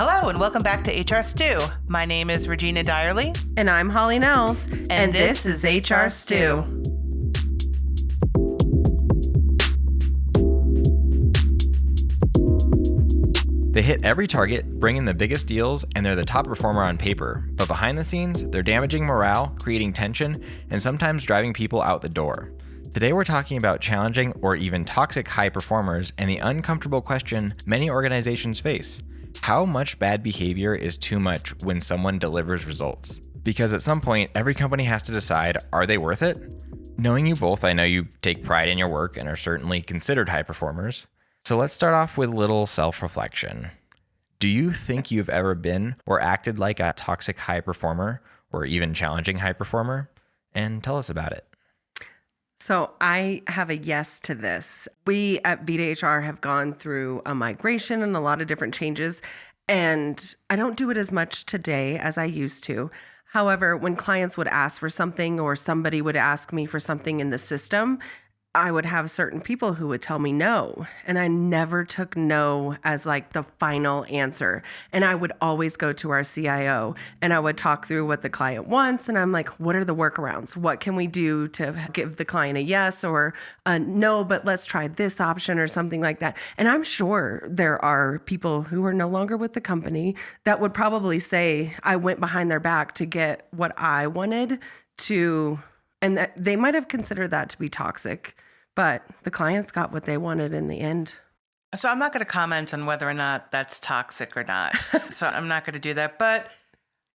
Hello and welcome back to HR Stew. My name is Regina Dyerly. And I'm Holly Nels. And this is HR Stew. They hit every target, bring in the biggest deals, and they're the top performer on paper. But behind the scenes, they're damaging morale, creating tension, and sometimes driving people out the door. Today we're talking about challenging or even toxic high performers and the uncomfortable question many organizations face. How much bad behavior is too much when someone delivers results? Because at some point, every company has to decide, are they worth it? Knowing you both, I know you take pride in your work and are certainly considered high performers. So let's start off with a little self-reflection. Do you think you've ever been or acted like a toxic high performer or even challenging high performer? And tell us about it. So I have a yes to this. We at Vita HR have gone through a migration and a lot of different changes, and I don't do it as much today as I used to. However, when clients would ask for something or somebody would ask me for something in the system, I would have certain people who would tell me no. And I never took no as like the final answer. And I would always go to our CIO and I would talk through what the client wants. And I'm like, what are the workarounds? What can we do to give the client a yes or a no, but let's try this option or something like that. And I'm sure there are people who are no longer with the company that would probably say, I went behind their back to get what I wanted to. And that they might have considered that to be toxic, but the clients got what they wanted in the end. So I'm not going to comment on whether or not that's toxic or not. So I'm not going to do that. But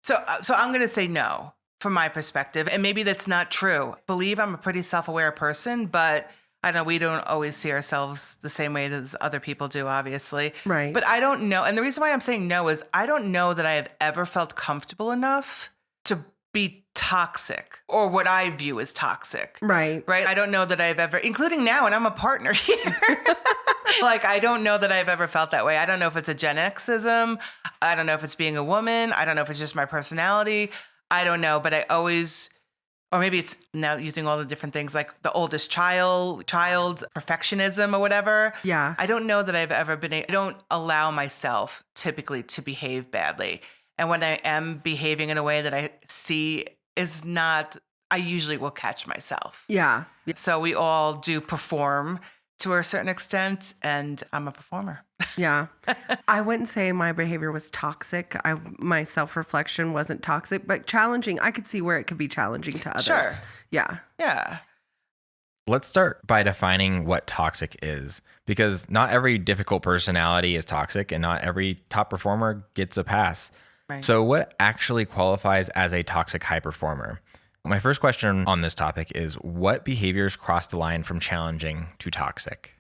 so I'm going to say no from my perspective. And maybe that's not true. I believe I'm a pretty self-aware person, but I know we don't always see ourselves the same way as other people do, obviously. Right. But I don't know. And the reason why I'm saying no is I don't know that I have ever felt comfortable enough to be toxic or what I view as toxic. Right. I don't know that I've ever, including now, and I'm a partner here. I don't know that I've ever felt that way. I don't know if it's a Gen Xism. I don't know if it's being a woman. I don't know if it's just my personality. I don't know, but I always, or maybe it's now using all the different things like the oldest child's perfectionism or whatever. Yeah. I don't know that I've ever been, I don't allow myself typically to behave badly. And when I am behaving in a way that I see is not, I usually will catch myself. Yeah. So we all do perform to a certain extent, and I'm a performer. Yeah. I wouldn't say my behavior was toxic. My self-reflection wasn't toxic, but challenging. I could see where it could be challenging to others. Sure. Yeah. Yeah. Let's start by defining what toxic is, because not every difficult personality is toxic and not every top performer gets a pass. Right. So what actually qualifies as a toxic high performer? My first question on this topic is, what behaviors cross the line from challenging to toxic?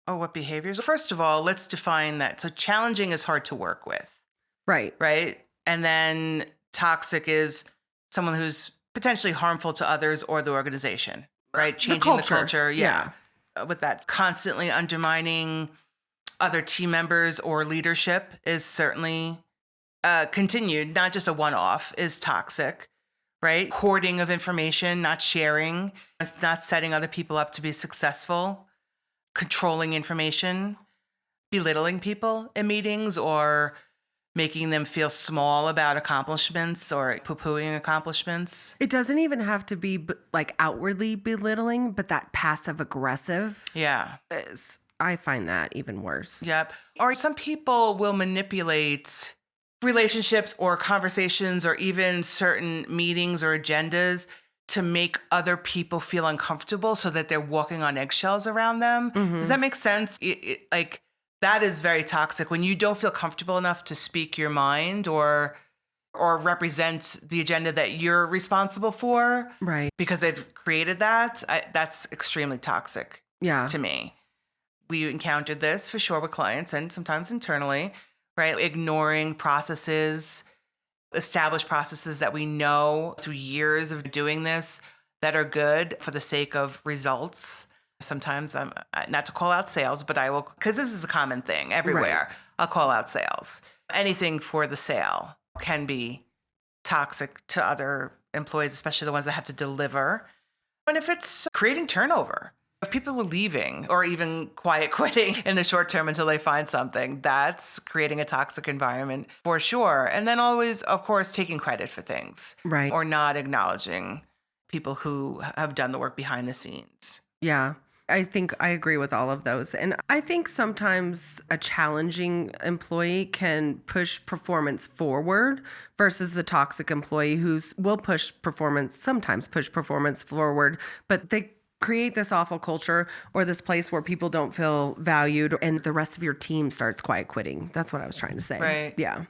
Oh, what behaviors? First of all, let's define that. So challenging is hard to work with. Right. Right. And then toxic is someone who's potentially harmful to others or the organization. Right. Changing the culture. Yeah. With that, constantly undermining other team members or leadership is certainly continued, not just a one-off, is toxic, right? Hoarding of information, not sharing, not setting other people up to be successful, controlling information, belittling people in meetings or making them feel small about accomplishments or poo-pooing accomplishments. It doesn't even have to be like outwardly belittling, but that passive aggressive. Yeah. I find that even worse. Yep. Or some people will manipulate relationships or conversations or even certain meetings or agendas to make other people feel uncomfortable so that they're walking on eggshells around them. Mm-hmm. Does that make sense? That is very toxic when you don't feel comfortable enough to speak your mind or represent the agenda that you're responsible for. Right. Because they've created that. That's extremely toxic. Yeah. To me. We encountered this for sure with clients and sometimes internally. Right? Ignoring processes, established processes that we know through years of doing this that are good for the sake of results. Sometimes I'm not to call out sales, but I will, because this is a common thing everywhere. Right. I'll call out sales. Anything for the sale can be toxic to other employees, especially the ones that have to deliver. And if it's creating turnover, If people are leaving or even quiet quitting in the short term until they find something, that's creating a toxic environment for sure. And then always, of course, taking credit for things. Right. Or not acknowledging people who have done the work behind the scenes. Yeah. I think I agree with all of those. And I think sometimes a challenging employee can push performance forward versus the toxic employee will sometimes push performance forward, but they create this awful culture or this place where people don't feel valued and the rest of your team starts quiet quitting. That's what I was trying to say. Right. Yeah.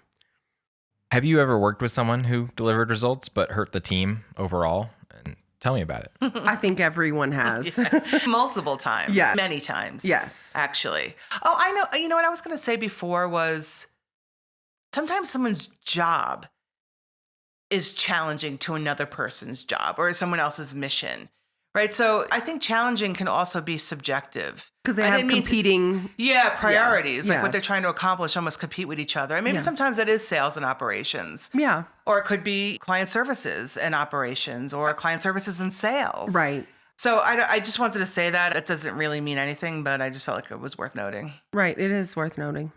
Have you ever worked with someone who delivered results but hurt the team overall? And tell me about it. I think everyone has. Multiple times. Yes. Many times. Yes. Actually. Oh, I know. You know what I was going to say before was sometimes someone's job is challenging to another person's job or someone else's mission. Right. So I think challenging can also be subjective. Because they have competing priorities. Yeah. Like what they're Yes. trying to accomplish almost compete with each other. And maybe Yeah. sometimes that is sales and operations. Yeah. Or it could be client services and operations or client services and sales. Right. So I just wanted to say that. It doesn't really mean anything, but I just felt like it was worth noting. Right. It is worth noting.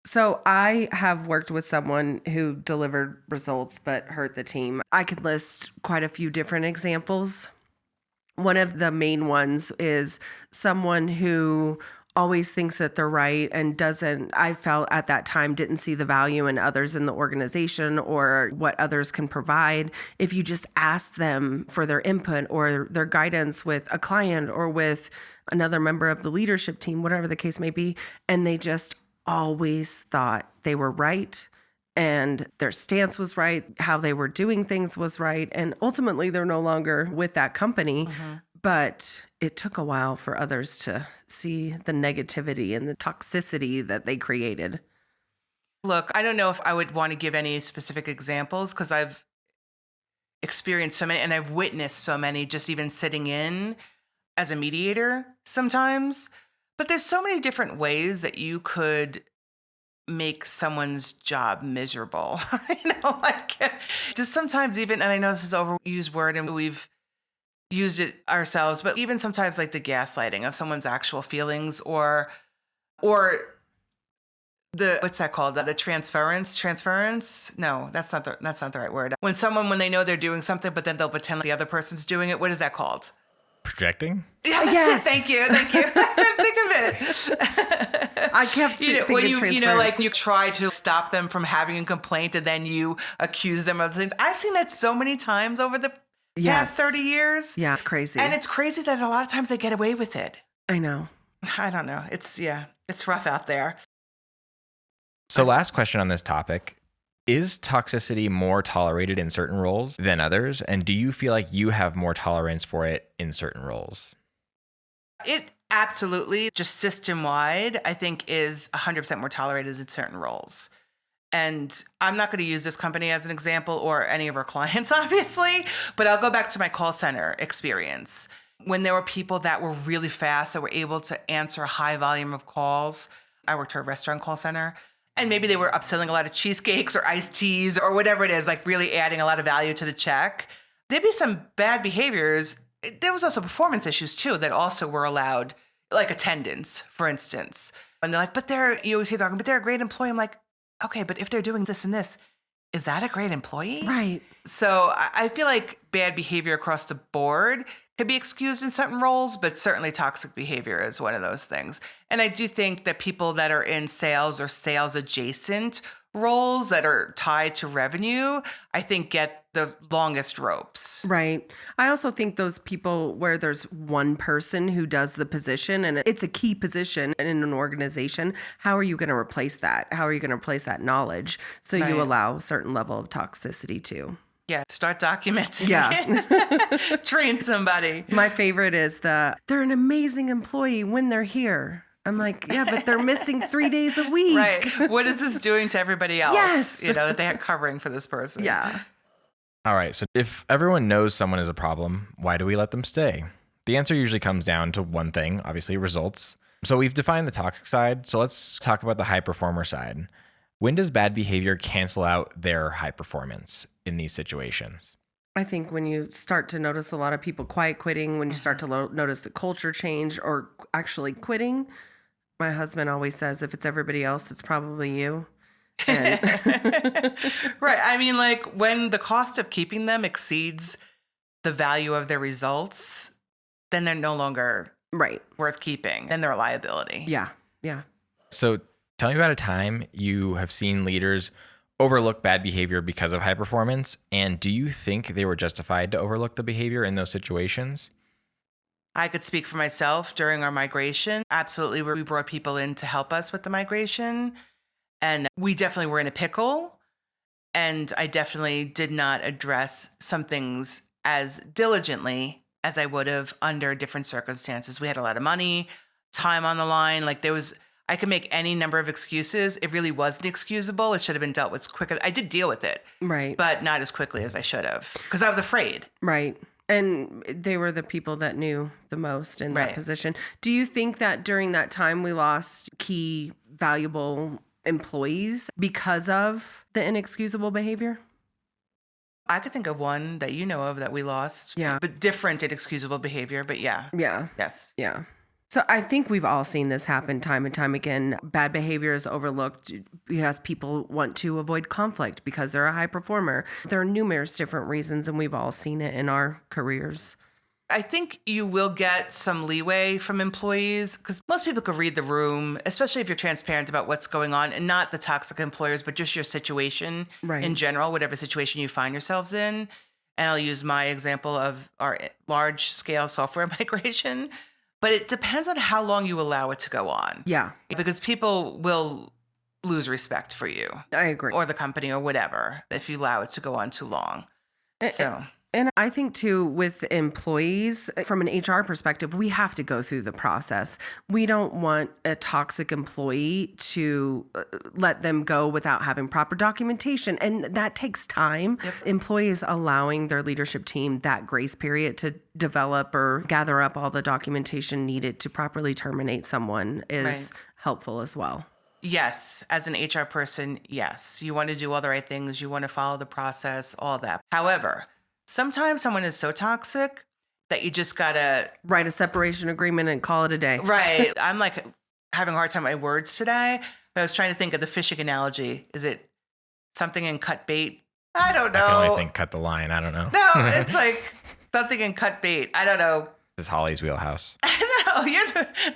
So I have worked with someone who delivered results but hurt the team. I could list quite a few different examples. One of the main ones is someone who always thinks that they're right and I felt at that time, didn't see the value in others in the organization or what others can provide. If you just ask them for their input or their guidance with a client or with another member of the leadership team, whatever the case may be, and they just always thought they were right and their stance was right, how they were doing things was right. And ultimately, they're no longer with that company. Mm-hmm. But it took a while for others to see the negativity and the toxicity that they created. Look, I don't know if I would want to give any specific examples because I've experienced so many and I've witnessed so many just even sitting in as a mediator sometimes. But there's so many different ways that you could make someone's job miserable. Just sometimes even, and I know this is an overused word and we've used it ourselves, but even sometimes like the gaslighting of someone's actual feelings or the, what's that called? The transference? No, that's not the right word. When they know they're doing something, but then they'll pretend like the other person's doing it. What is that called? Projecting? Yeah, yes. Thank you. I couldn't think of it. I kept thinking when you try to stop them from having a complaint and then you accuse them of things. I've seen that so many times over the past 30 years. Yeah, it's crazy. And it's crazy that a lot of times they get away with it. I know. I don't know. It's rough out there. So last question on this topic. Is toxicity more tolerated in certain roles than others? And do you feel like you have more tolerance for it in certain roles? It absolutely, just system-wide, I think is 100% more tolerated in certain roles. And I'm not going to use this company as an example or any of our clients, obviously, but I'll go back to my call center experience. When there were people that were really fast, that were able to answer a high volume of calls. I worked at a restaurant call center. And maybe they were upselling a lot of cheesecakes or iced teas or whatever it is, like really adding a lot of value to the check. There'd be some bad behaviors. There was also performance issues too that also were allowed, like attendance, for instance. And they're like, you always hear talking, but they're a great employee. I'm like, okay, but if they're doing this and this, is that a great employee? Right. So I feel like bad behavior across the board could be excused in certain roles, but certainly toxic behavior is one of those things. And I do think that people that are in sales or sales adjacent roles that are tied to revenue, I think get the longest ropes. Right. I also think those people where there's one person who does the position and it's a key position in an organization, how are you going to replace that? How are you going to replace that knowledge? So you allow a certain level of toxicity too. Yeah, start documenting. Yeah. Train somebody. My favorite is they're an amazing employee when they're here. I'm like, yeah, but they're missing 3 days a week. Right. What is this doing to everybody else? Yes. That they had covering for this person. Yeah. All right. So if everyone knows someone is a problem, why do we let them stay? The answer usually comes down to one thing, obviously results. So we've defined the toxic side. So let's talk about the high performer side. When does bad behavior cancel out their high performance in these situations? I think when you start to notice a lot of people quiet quitting, when you start to notice the culture change or actually quitting, my husband always says, if it's everybody else, it's probably you. And Right. I mean, like when the cost of keeping them exceeds the value of their results, then they're no longer right. worth keeping. Then they're a liability. Yeah. Yeah. So tell me about a time you have seen leaders overlook bad behavior because of high performance, and do you think they were justified to overlook the behavior in those situations? I could speak for myself during our migration. Absolutely, we brought people in to help us with the migration, and we definitely were in a pickle, and I definitely did not address some things as diligently as I would have under different circumstances. We had a lot of money, time on the line. Like I could make any number of excuses. It really wasn't excusable. It should have been dealt with quicker. I did deal with it, right, but not as quickly as I should have because I was afraid. Right. And they were the people that knew the most in that position. Do you think that during that time we lost key, valuable employees because of the inexcusable behavior? I could think of one that you know of that we lost. Yeah. But different inexcusable behavior. But yeah. Yeah. Yes. Yeah. So I think we've all seen this happen time and time again. Bad behavior is overlooked because people want to avoid conflict because they're a high performer. There are numerous different reasons, and we've all seen it in our careers. I think you will get some leeway from employees because most people could read the room, especially if you're transparent about what's going on and not the toxic employers, but just your situation in general, whatever situation you find yourselves in. And I'll use my example of our large scale software migration. But it depends on how long you allow it to go on. Yeah. Because people will lose respect for you. I agree. Or the company or whatever if you allow it to go on too long. And I think, too, with employees, from an HR perspective, we have to go through the process. We don't want a toxic employee to let them go without having proper documentation. And that takes time. Yep. Employees allowing their leadership team that grace period to develop or gather up all the documentation needed to properly terminate someone is helpful as well. Yes. As an HR person, yes. You want to do all the right things. You want to follow the process, all that. However, sometimes someone is so toxic that you just got to write a separation agreement and call it a day. Right. I'm like having a hard time with my words today. I was trying to think of the fishing analogy. Is it something in cut bait? I don't know. I can only think cut the line. I don't know. No, it's like something in cut bait. I don't know. This is Holly's wheelhouse. No,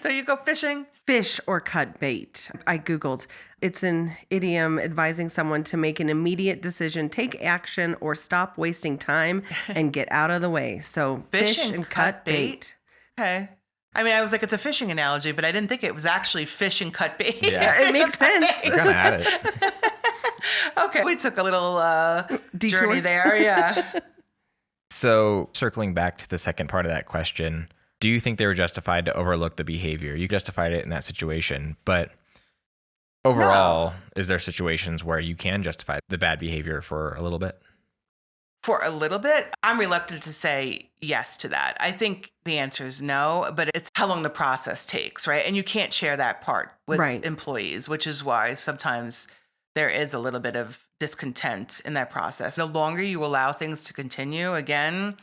so you go fishing? Fish or cut bait. I Googled. It's an idiom advising someone to make an immediate decision, take action, or stop wasting time and get out of the way. So fish and cut bait. Okay. I mean, I was like, it's a fishing analogy, but I didn't think it was actually fish and cut bait. Yeah, it makes sense. You're kind of at it. Okay. We took a little journey there. Yeah. So circling back to the second part of that question, do you think they were justified to overlook the behavior? You justified it in that situation, but overall, is there situations where you can justify the bad behavior for a little bit? For a little bit? I'm reluctant to say yes to that. I think the answer is no, but it's how long the process takes, right? And you can't share that part with employees, which is why sometimes there is a little bit of discontent in that process. The longer you allow things to continue, again,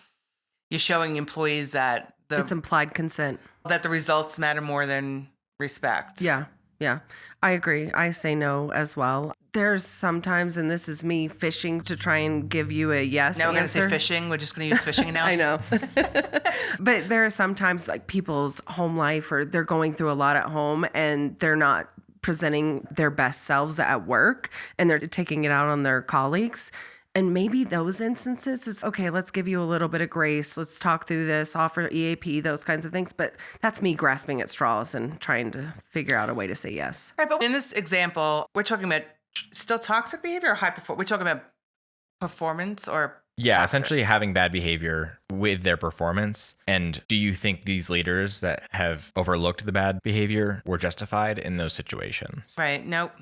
you're showing employees that it's implied consent. That the results matter more than respect. Yeah. Yeah. I agree. I say no as well. There's sometimes, and this is me fishing to try and give you a yes answer. Now we're going to say fishing. We're just going to use fishing analogies. I know. But there are sometimes like people's home life or they're going through a lot at home and they're not presenting their best selves at work and they're taking it out on their colleagues. And maybe those instances, it's okay, let's give you a little bit of grace. Let's talk through this, offer EAP, those kinds of things. But that's me grasping at straws and trying to figure out a way to say yes. Right, but in this example, we're talking about still toxic behavior or high performance? We're talking about performance or toxic? Essentially having bad behavior with their performance. And do you think these leaders that have overlooked the bad behavior were justified in those situations? Right, nope.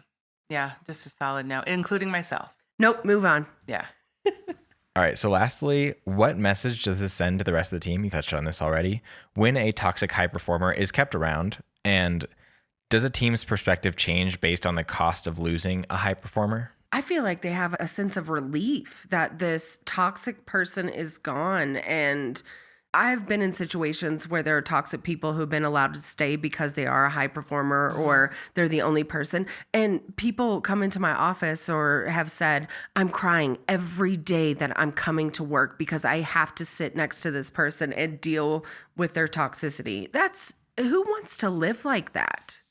Yeah, just a solid no, including myself. Nope, move on. Yeah. All right. So lastly, what message does this send to the rest of the team? You touched on this already. When a toxic high performer is kept around, and does a team's perspective change based on the cost of losing a high performer? I feel like they have a sense of relief that this toxic person is gone. And I've been in situations where there are toxic people who've been allowed to stay because they are a high performer or they're the only person. And people come into my office or have said, I'm crying every day that I'm coming to work because I have to sit next to this person and deal with their toxicity. Who wants to live like that?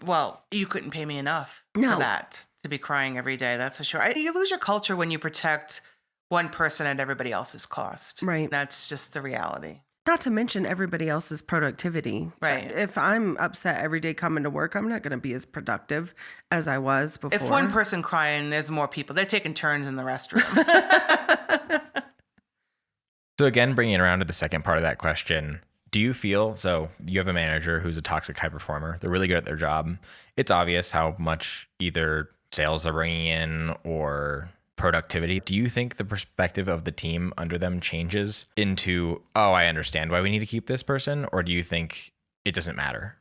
Well, you couldn't pay me enough for No. that, to be crying every day. That's for sure. You lose your culture when you protect one person at everybody else's cost. Right. That's just the reality. Not to mention everybody else's productivity. Right. If I'm upset every day coming to work, I'm not going to be as productive as I was before. If one person crying, there's more people. They're taking turns in the restroom. So again, bringing it around to the second part of that question, do you feel, so you have a manager who's a toxic high performer, they're really good at their job. It's obvious how much either sales they're bringing in or productivity. Do you think the perspective of the team under them changes into, oh, I understand why we need to keep this person? Or do you think it doesn't matter?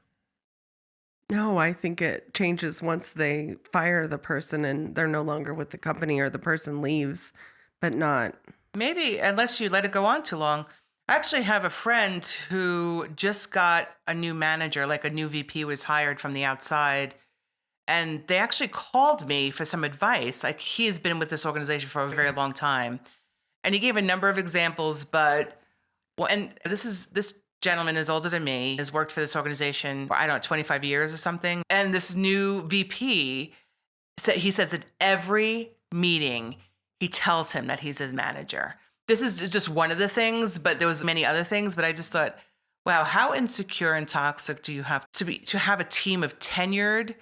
No, I think it changes once they fire the person and they're no longer with the company or the person leaves, but not. Maybe, unless you let it go on too long. I actually have a friend who just got a new manager, like a new VP was hired from the outside. And they actually called me for some advice. Like, he has been with this organization for a very long time. And he gave a number of examples, but, well, and this gentleman is older than me, has worked for this organization for, I don't know, 25 years or something. And this new VP, he says at every meeting, he tells him that he's his manager. This is just one of the things, but there was many other things. But I just thought, wow, how insecure and toxic do you have to have a team of tenured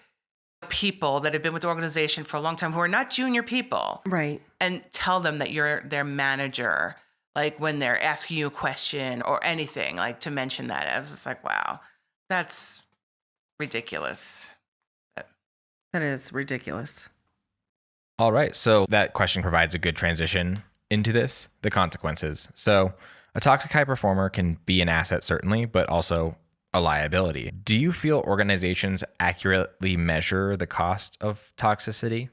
people that have been with the organization for a long time who are not junior people, right? And tell them that you're their manager, like when they're asking you a question or anything, like to mention that. I was just like, wow, that's ridiculous. That is ridiculous. All right. So that question provides a good transition into this, the consequences. So a toxic high performer can be an asset, certainly, but also a liability. Do you feel organizations accurately measure the cost of toxicity?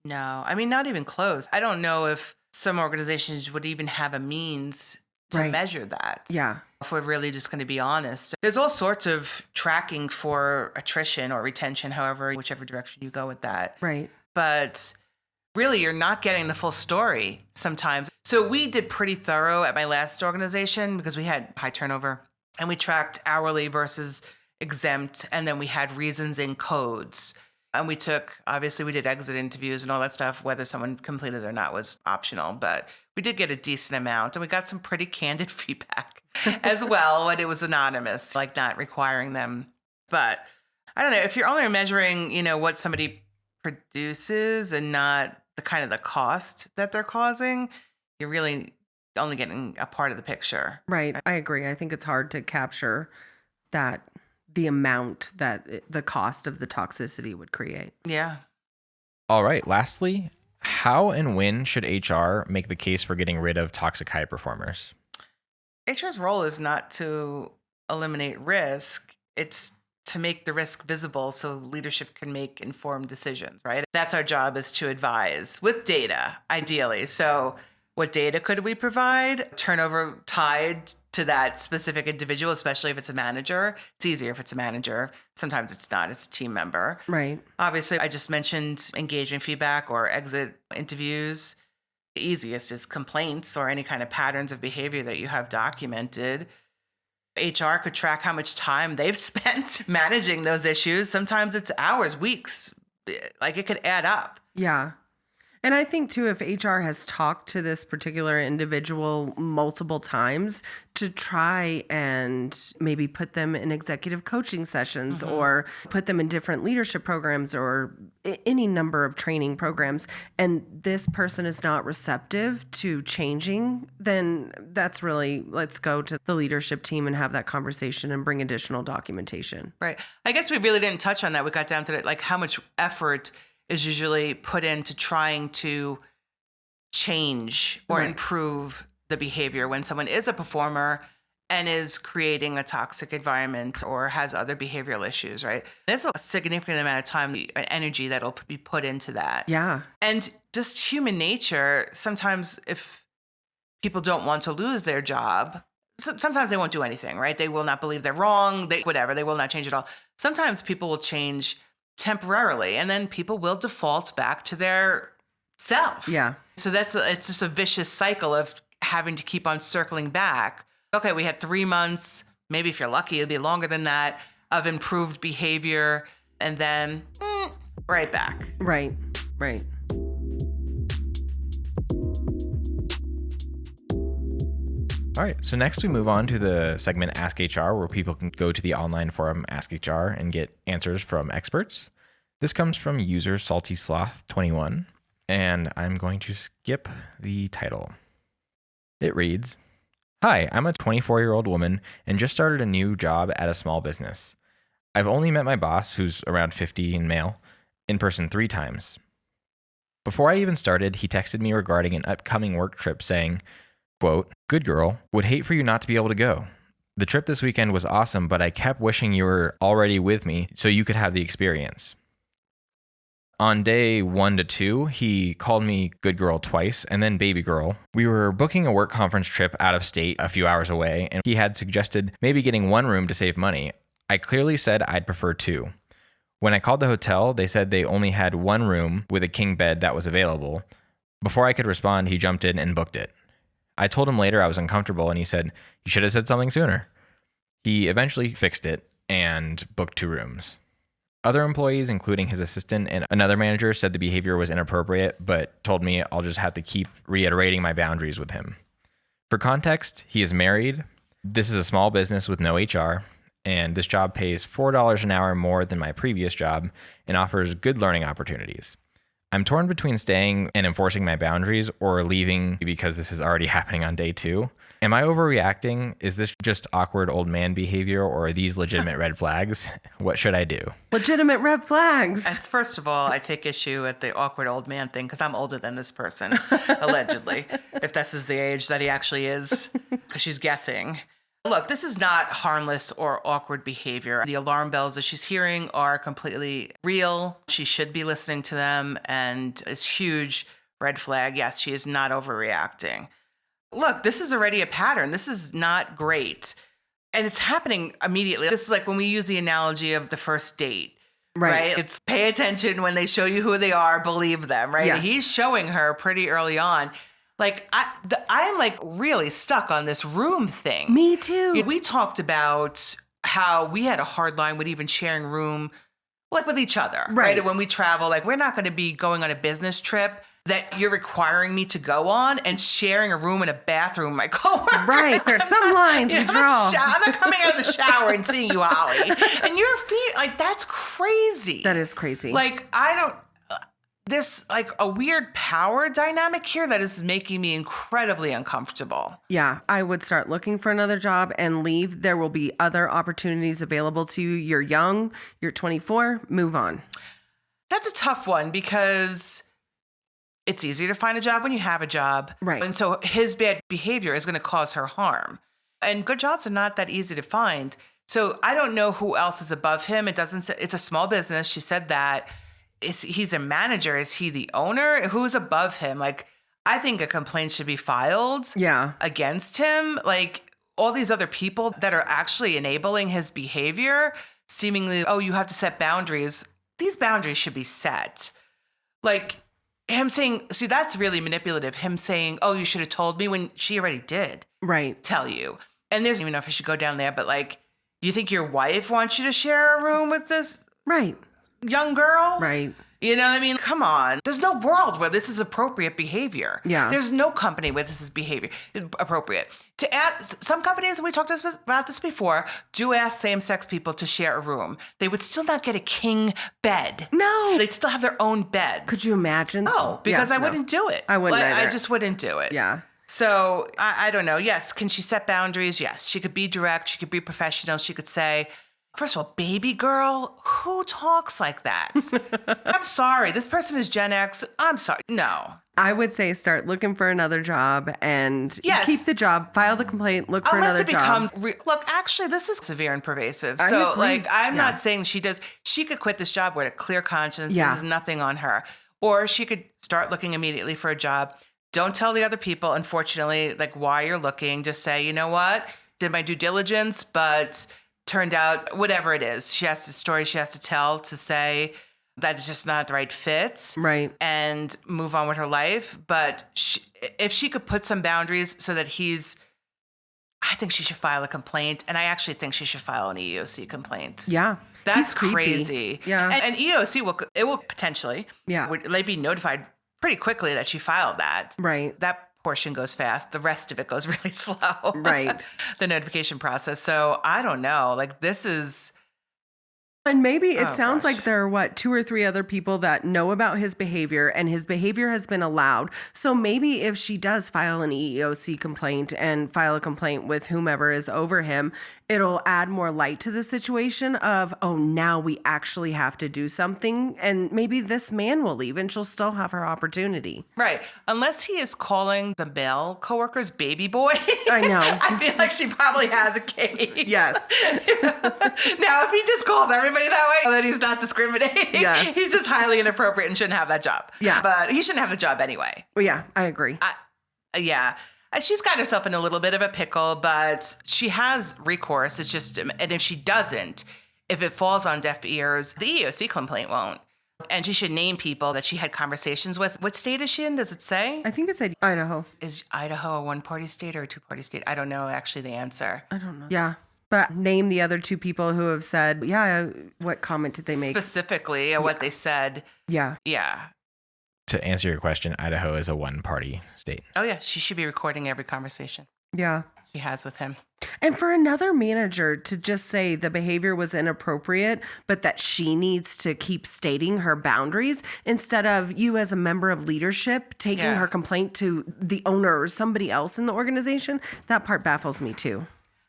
No, I mean, not even close. I don't know if some organizations would even have a means to measure that. Yeah. If we're really just going to be honest, there's all sorts of tracking for attrition or retention, however, whichever direction you go with that. Right. But really, you're not getting the full story sometimes. So we did pretty thorough at my last organization because we had high turnover. And we tracked hourly versus exempt, and then we had reasons in codes. And we did exit interviews and all that stuff. Whether someone completed or not was optional, but we did get a decent amount. And we got some pretty candid feedback as well when it was anonymous, like not requiring them. But I don't know, if you're only measuring, what somebody produces and not the kind of the cost that they're causing, you're really only getting a part of the picture. Right. I agree. I think it's hard to capture the amount that the cost of the toxicity would create. Yeah. All right. Lastly, how and when should HR make the case for getting rid of toxic high performers? HR's role is not to eliminate risk. It's to make the risk visible so leadership can make informed decisions, right? That's our job, is to advise with data, ideally. So what data could we provide? Turnover tied to that specific individual, especially if it's a manager. It's easier if it's a manager. Sometimes it's not, it's a team member. Right. Obviously, I just mentioned engagement feedback or exit interviews. The easiest is complaints or any kind of patterns of behavior that you have documented. HR could track how much time they've spent managing those issues. Sometimes it's hours, weeks. Like, it could add up. Yeah. And I think, too, if HR has talked to this particular individual multiple times, to try and maybe put them in executive coaching sessions or put them in different leadership programs or any number of training programs, and this person is not receptive to changing, then that's really, let's go to the leadership team and have that conversation and bring additional documentation. Right. I guess we really didn't touch on that. We got down to like how much effort is usually put into trying to change or improve the behavior when someone is a performer and is creating a toxic environment or has other behavioral issues, right? There's a significant amount of time and energy that'll be put into that. Yeah. And just human nature, sometimes if people don't want to lose their job, sometimes they won't do anything, right? They will not believe they're wrong, they will not change at all. Sometimes people will change temporarily, and then people will default back to their self. Yeah. So it's just a vicious cycle of having to keep on circling back. Okay, we had 3 months, maybe if you're lucky, it'll be longer than that, of improved behavior, and then right back. Right. All right, so next we move on to the segment Ask HR, where people can go to the online forum Ask HR and get answers from experts. This comes from user Salty Sloth 21, and I'm going to skip the title. It reads, "Hi, I'm a 24-year-old woman and just started a new job at a small business. I've only met my boss, who's around 50 and male, in person 3 times. Before I even started, he texted me regarding an upcoming work trip saying, quote, 'Good girl, would hate for you not to be able to go. The trip this weekend was awesome, but I kept wishing you were already with me so you could have the experience.' On day 1 to 2, he called me good girl twice and then baby girl. We were booking a work conference trip out of state a few hours away, and he had suggested maybe getting 1 room to save money. I clearly said I'd prefer 2. When I called the hotel, they said they only had 1 room with a king bed that was available. Before I could respond, he jumped in and booked it. I told him later I was uncomfortable, and he said, 'You should have said something sooner.' He eventually fixed it and booked 2 rooms. Other employees, including his assistant and another manager, said the behavior was inappropriate, but told me I'll just have to keep reiterating my boundaries with him. For context, he is married. This is a small business with no HR, and this job pays $4 an hour more than my previous job and offers good learning opportunities. I'm torn between staying and enforcing my boundaries or leaving because this is already happening on day 2. Am I overreacting? Is this just awkward old man behavior, or are these legitimate red flags? What should I do?" Legitimate red flags. First of all, I take issue with the awkward old man thing because I'm older than this person, allegedly, if this is the age that he actually is, because she's guessing. Look, this is not harmless or awkward behavior. The alarm bells that she's hearing are completely real. She should be listening to them, and it's huge red flag. Yes, she is not overreacting. Look, this is already a pattern. This is not great. And it's happening immediately. This is like when we use the analogy of the first date. Right? It's pay attention when they show you who they are, believe them, right? Yes. He's showing her pretty early on. Like, I'm like really stuck on this room thing. Me too. We talked about how we had a hard line with even sharing room, like with each other, right? When we travel, like we're not going to be going on a business trip that you're requiring me to go on and sharing a room and a bathroom with my coworker. Right. There's some lines we draw. I'm not coming out of the shower and seeing you, Holly. And your feet, like, that's crazy. That is crazy. Like, there's like a weird power dynamic here that is making me incredibly uncomfortable. Yeah, I would start looking for another job and leave. There will be other opportunities available to you. You're young, you're 24, move on. That's a tough one because it's easy to find a job when you have a job. Right. And so his bad behavior is going to cause her harm. And good jobs are not that easy to find. So I don't know who else is above him. It's a small business. She said that. He's a manager. Is he the owner? Who's above him? Like, I think a complaint should be filed against him. Like, all these other people that are actually enabling his behavior, seemingly, oh, you have to set boundaries. These boundaries should be set. Like, him saying, see, that's really manipulative. Him saying, oh, you should have told me, when she already did tell you. And there's, I don't even know if I should go down there, but like, you think your wife wants you to share a room with this young girl? Right. You know what I mean? Come on. There's no world where this is appropriate behavior. Yeah. There's no company where this is behavior appropriate. To ask, some companies, and we talked about this before, do ask same-sex people to share a room. They would still not get a king bed. No. They'd still have their own beds. Could you imagine? No, because I wouldn't do it. I wouldn't either. I just wouldn't do it. Yeah. So I don't know. Yes. Can she set boundaries? Yes. She could be direct. She could be professional. She could say, First of all, baby girl, who talks like that? I'm sorry. This person is Gen X. I'm sorry. No. I would say start looking for another job and keep the job, file the complaint, look for another job. Look, actually, this is severe and pervasive. I So, agree. I'm not saying she could quit this job with a clear conscience. Yeah. This is nothing on her. Or she could start looking immediately for a job. Don't tell the other people, unfortunately, why you're looking. Just say, you know what? Did my due diligence, but turned out whatever it is. She has a story she has to tell to say that it's just not the right fit. Right. And move on with her life. But if she could put some boundaries so that I think she should file a complaint. And I actually think she should file an EEOC complaint. Yeah. That's crazy. Yeah. And EEOC will potentially, they'd be notified pretty quickly that she filed that. Right. That portion goes fast. The rest of it goes really slow. Right. The notification process. So I don't know. This is... And maybe it sounds like there are 2 or 3 other people that know about his behavior and his behavior has been allowed. So maybe if she does file an EEOC complaint and file a complaint with whomever is over him, it'll add more light to the situation of, oh, now we actually have to do something. And maybe this man will leave and she'll still have her opportunity. Right. Unless he is calling the male coworkers baby boy. I know. I feel like she probably has a case. Yes. Now, if he just calls everybody that way, then he's not discriminating. Yes. He's just highly inappropriate and shouldn't have that job. Yeah. But he shouldn't have the job anyway. Well, yeah, I agree. Yeah. She's got herself in a little bit of a pickle, but she has recourse. It's just, and if she doesn't, if it falls on deaf ears, the EEOC complaint won't. And she should name people that she had conversations with. What state is she in? Does it say? I think it said Idaho. Is Idaho a one-party state or a two-party state? I don't know actually the answer. I don't know. Yeah. But name the other 2 people who have said, what comment did they make? Specifically, what they said. Yeah. Yeah. To answer your question, Idaho is a one-party state. Oh, yeah. She should be recording every conversation Yeah. she has with him. And for another manager to just say the behavior was inappropriate, but that she needs to keep stating her boundaries instead of you as a member of leadership taking her complaint to the owner or somebody else in the organization, that part baffles me too.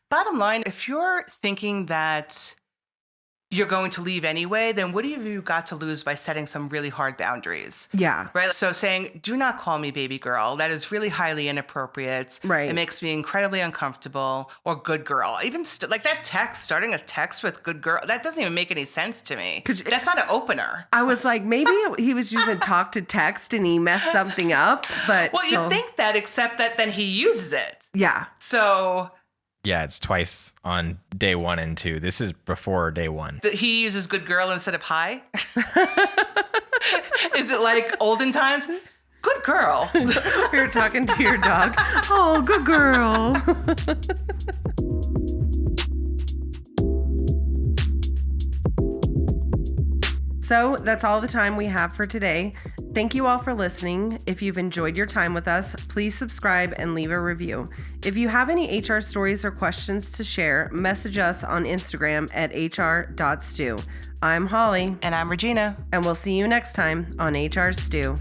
Bottom line, if you're thinking that you're going to leave anyway, then what have you got to lose by setting some really hard boundaries? Yeah. Right? So saying, do not call me baby girl. That is really highly inappropriate. Right. It makes me incredibly uncomfortable. Or good girl. Even that text, starting a text with good girl, that doesn't even make any sense to me. That's not an opener. I was like, maybe he was using talk to text and he messed something up. But well, you think that, except that then he uses it. Yeah. So... Yeah, it's twice on day 1 and 2. This is before day 1. He uses good girl instead of hi? Is it like olden times? Good girl. You're talking to your dog. Oh, good girl. So that's all the time we have for today. Thank you all for listening. If you've enjoyed your time with us, please subscribe and leave a review. If you have any HR stories or questions to share, message us on Instagram at hr.stew. I'm Holly. And I'm Regina. And we'll see you next time on HR Stew.